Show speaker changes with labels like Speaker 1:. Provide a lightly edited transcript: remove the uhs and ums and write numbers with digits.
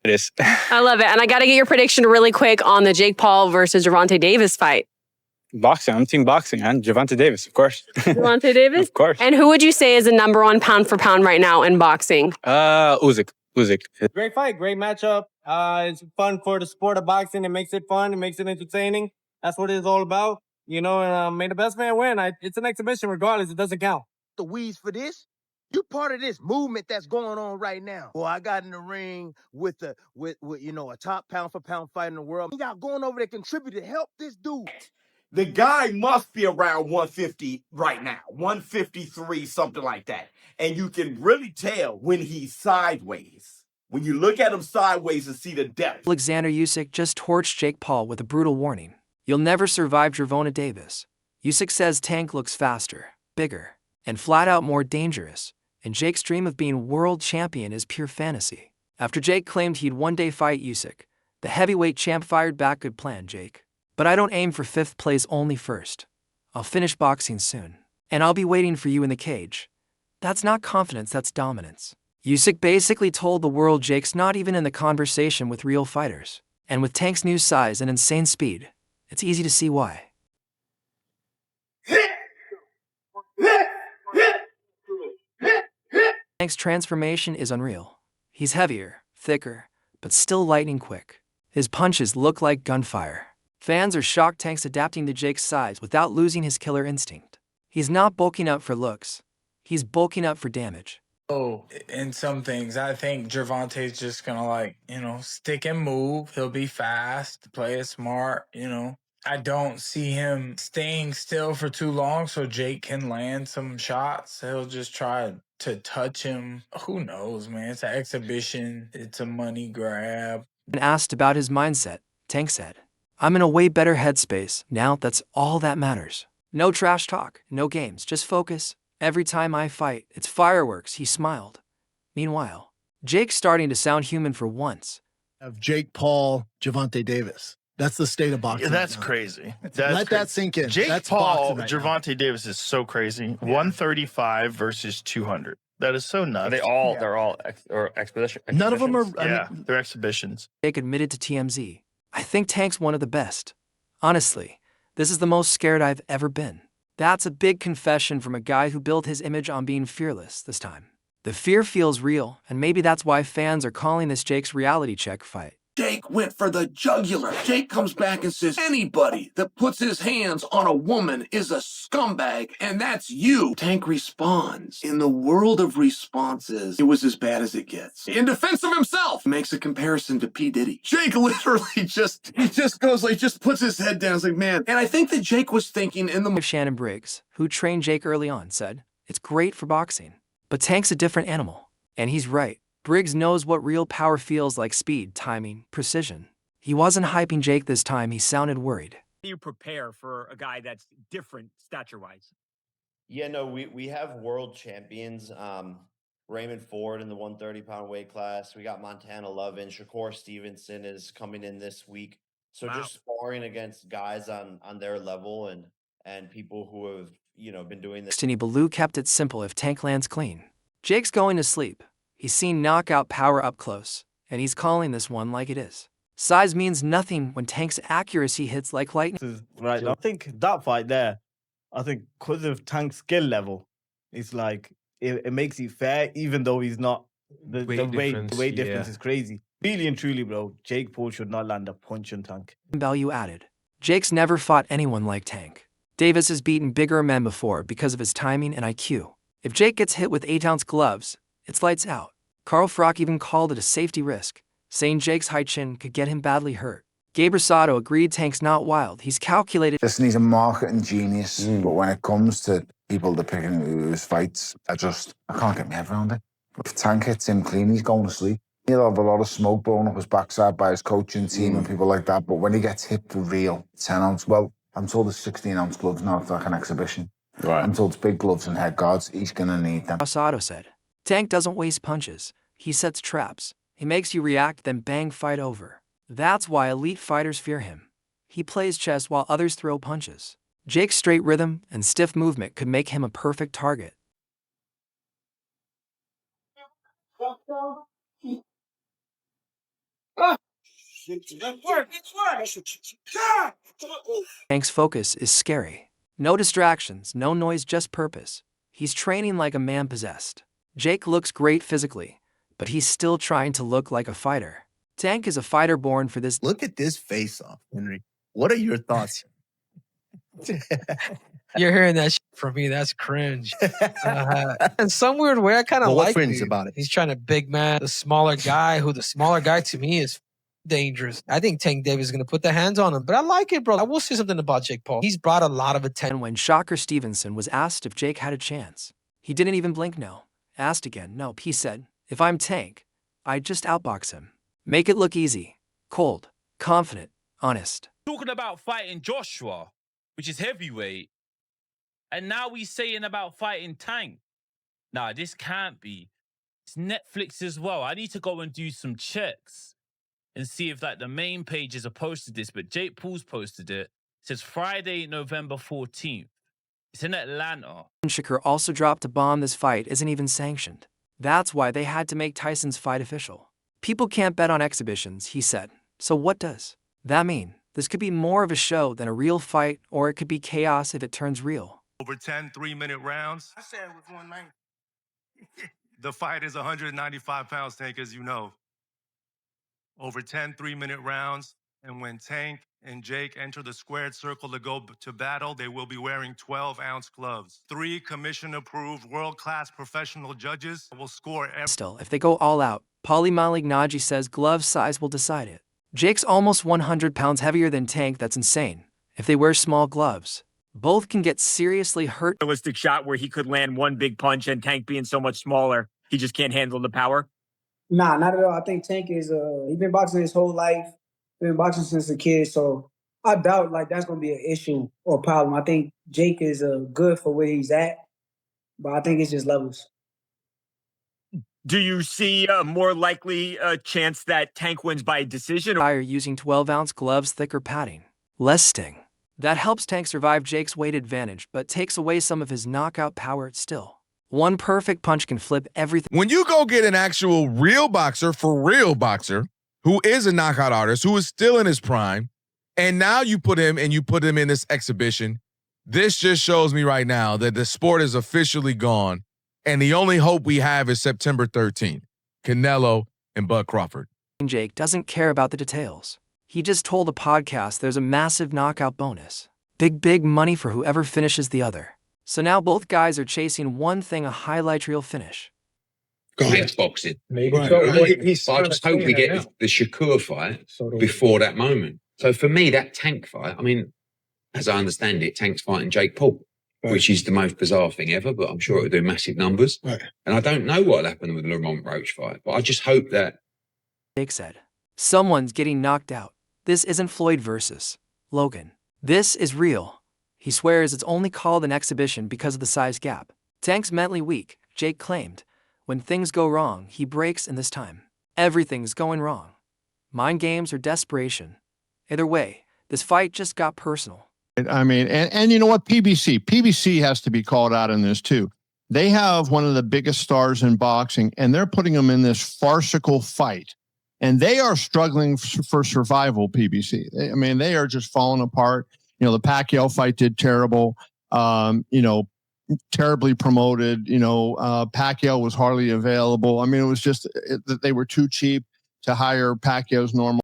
Speaker 1: It is.
Speaker 2: I love it. And I got to get your prediction really quick on the Jake Paul versus Gervonta Davis fight.
Speaker 1: Boxing. I'm team boxing, man. Gervonta Davis, of course.
Speaker 2: Gervonta Davis?
Speaker 1: Of course.
Speaker 2: And who would you say is the #1 pound for pound right now in boxing?
Speaker 1: Usyk.
Speaker 3: Great fight, great matchup. It's fun for the sport of boxing. It makes it fun. It makes it entertaining. That's what it's all about. You know, and may the best man win. It's an exhibition regardless. It doesn't count.
Speaker 4: The weeds for this? You part of this movement that's going on right now. Well, I got in the ring with you know, a top pound for pound fight in the world. We got going over there contribute to help this dude.
Speaker 5: The guy must be around 150 right now, 153, something like that. And you can really tell when he's sideways. When you look at him sideways and see the depth.
Speaker 6: Alexander Usyk just torched Jake Paul with a brutal warning. You'll never survive Gervonta Davis. Usyk says Tank looks faster, bigger, and flat out more dangerous. And Jake's dream of being world champion is pure fantasy. After Jake claimed he'd one day fight Usyk, the heavyweight champ fired back, "Good plan, Jake. But I don't aim for 5th place, only 1st. I'll finish boxing soon. And I'll be waiting for you in the cage." That's not confidence, that's dominance. Usyk basically told the world Jake's not even in the conversation with real fighters. And with Tank's new size and insane speed, it's easy to see why. Tank's transformation is unreal. He's heavier, thicker, but still lightning quick. His punches look like gunfire. Fans are shocked Tank's adapting to Jake's size without losing his killer instinct. He's not bulking up for looks. He's bulking up for damage.
Speaker 7: Oh, in some things, I think Gervonta's just gonna stick and move. He'll be fast, play it smart, I don't see him staying still for too long so Jake can land some shots. He'll just try to touch him. Who knows, man? It's an exhibition. It's a money grab.
Speaker 6: When asked about his mindset, Tank said, "I'm in a way better headspace now. That's all that matters. No trash talk, no games, just focus. Every time I fight, it's fireworks." He smiled. Meanwhile, Jake's starting to sound human for once.
Speaker 8: Of Jake Paul, Gervonta Davis. That's the state of boxing.
Speaker 9: Yeah, that's
Speaker 8: right
Speaker 9: crazy.
Speaker 8: Let that sink in.
Speaker 9: Jake
Speaker 8: that's
Speaker 9: Paul,
Speaker 8: right
Speaker 9: Gervonta Davis is so crazy. 135 versus 200. That is so nuts.
Speaker 10: They're all exhibitions.
Speaker 8: None of them are.
Speaker 9: They're exhibitions.
Speaker 6: Jake admitted to TMZ, "I think Tank's one of the best. Honestly, this is the most scared I've ever been." That's a big confession from a guy who built his image on being fearless this time. The fear feels real, and maybe that's why fans are calling this Jake's reality check fight.
Speaker 5: Jake went for the jugular. Jake comes back and says, anybody that puts his hands on a woman is a scumbag, and that's you. Tank responds. In the world of responses, it was as bad as it gets. In defense of himself, makes a comparison to P. Diddy. Jake literally just puts his head down. It's like, man. And I think that Jake was thinking in the...
Speaker 6: Shannon Briggs, who trained Jake early on, said, "It's great for boxing. But Tank's a different animal." And he's right. Briggs knows what real power feels like: speed, timing, precision. He wasn't hyping Jake this time. He sounded worried.
Speaker 11: How do you prepare for a guy that's different stature-wise?
Speaker 10: Yeah, no, we have world champions. Raymond Ford in the 130-pound weight class. We got Montana Lovin. Shakur Stevenson is coming in this week. So just sparring against guys on their level and people who have, been doing this.
Speaker 6: Destiny Ballou kept it simple if Tank lands clean. Jake's going to sleep. He's seen knockout power up close, and he's calling this one like it is. Size means nothing when Tank's accuracy hits like lightning.
Speaker 12: Right, I think that fight there, because of Tank's skill level, it's like, it makes it fair, even though he's not, the weight difference is crazy. Really and truly, bro, Jake Paul should not land a punch on Tank.
Speaker 6: Value added. Jake's never fought anyone like Tank. Davis has beaten bigger men before because of his timing and IQ. If Jake gets hit with 8-ounce gloves, it's lights out. Carl Froch even called it a safety risk, saying Jake's high chin could get him badly hurt. Gabe Rosado agreed Tank's not wild. He's calculated.
Speaker 13: Listen, he's a marketing genius, but when it comes to people that picking his fights, I can't get my head around it. If Tank hits him clean, he's going to sleep. He'll have a lot of smoke blowing up his backside by his coaching team and people like that, but when he gets hit for real, 10-ounce, well, I'm told it's 16-ounce gloves now, it's like an exhibition. Right. I'm told it's big gloves and head guards. He's going to need them.
Speaker 6: Rosado said, "Tank doesn't waste punches. He sets traps. He makes you react, then bang, fight over. That's why elite fighters fear him. He plays chess while others throw punches. Jake's straight rhythm and stiff movement could make him a perfect target." Tank's focus is scary. No distractions, no noise, just purpose. He's training like a man possessed. Jake looks great physically, but he's still trying to look like a fighter. Tank is a fighter born for this.
Speaker 14: Look at this face-off, Henry. What are your thoughts?
Speaker 15: You're hearing that from me. That's cringe. In some weird way, I kind of like
Speaker 14: cringe about it?
Speaker 15: He's trying to big man the smaller guy, who the smaller guy to me is dangerous. I think Tank Davis is going to put the hands on him, but I like it, bro. I will say something about Jake Paul. He's brought a lot of attention.
Speaker 6: And when Shocker Stevenson was asked if Jake had a chance, he didn't even blink no. Asked again, nope. He said, if I'm Tank, I'd just outbox him. Make it look easy, cold, confident, honest.
Speaker 16: Talking about fighting Joshua, which is heavyweight, and now he's saying about fighting Tank. Nah, this can't be. It's Netflix as well. I need to go and do some checks and see if like the main pages have posted this, but Jake Paul's posted it. It says Friday, November 14th. It's in Atlanta.
Speaker 6: Shakur also dropped a bomb. This fight isn't even sanctioned. That's why they had to make Tyson's fight official. People can't bet on exhibitions, he said. So what does that mean? This could be more of a show than a real fight, or it could be chaos if it turns real.
Speaker 17: Over 10 3-minute rounds.
Speaker 4: I said it was 190.
Speaker 17: The fight is 195 pounds, Tank, as you know. Over 10 3-minute rounds. And when Tank and Jake enter the squared circle to go to battle, they will be wearing 12-ounce gloves. 3 commission-approved, world-class professional judges will score every...
Speaker 6: Still, if they go all out, Paulie Malignaggi says glove size will decide it. Jake's almost 100 pounds heavier than Tank. That's insane. If they wear small gloves, both can get seriously hurt.
Speaker 11: Realistic shot where he could land one big punch, and Tank being so much smaller, he just can't handle the power.
Speaker 18: Nah, not at all. I think Tank is he's been boxing his whole life. Been boxing since a kid, so I doubt like that's gonna be an issue or problem. I think Jake is good for where he's at, but I think it's just levels.
Speaker 11: Do you see a more likely chance that Tank wins by decision?
Speaker 6: Or using 12-ounce gloves, thicker padding, less sting. That helps Tank survive Jake's weight advantage, but takes away some of his knockout power still. One perfect punch can flip everything.
Speaker 19: When you go get an actual real boxer, for real boxer, who is a knockout artist, who is still in his prime, and now you put him in this exhibition, this just shows me right now that the sport is officially gone, and the only hope we have is September 13th, Canelo and Bud Crawford.
Speaker 6: Jake doesn't care about the details. He just told a podcast there's a massive knockout bonus. Big money for whoever finishes the other. So now both guys are chasing one thing, a highlight reel finish.
Speaker 20: Guys boxing.
Speaker 21: Maybe
Speaker 20: Right.
Speaker 21: so.
Speaker 20: Right.
Speaker 21: Well, he's
Speaker 20: But I just hope we get the Shakur fight before that moment. So for me, that Tank fight, I mean, as I understand it, Tank's fighting Jake Paul, which is the most bizarre thing ever, but I'm sure it'll do massive numbers.
Speaker 21: Right.
Speaker 20: And I don't know what'll happen with the Lamont Roach fight, but I just hope that...
Speaker 6: Jake said, someone's getting knocked out. This isn't Floyd versus Logan. This is real. He swears it's only called an exhibition because of the size gap. Tank's mentally weak, Jake claimed. When things go wrong, he breaks, and this time, everything's going wrong. Mind games or desperation. Either way, this fight just got personal.
Speaker 22: I mean, and you know what? PBC has to be called out in this too. They have one of the biggest stars in boxing, and they're putting them in this farcical fight. And they are struggling for survival, PBC. I mean, they are just falling apart. You know, the Pacquiao fight did terrible. You know, terribly promoted. You know, Pacquiao was hardly available. I mean, it was just that they were too cheap to hire Pacquiao's normal.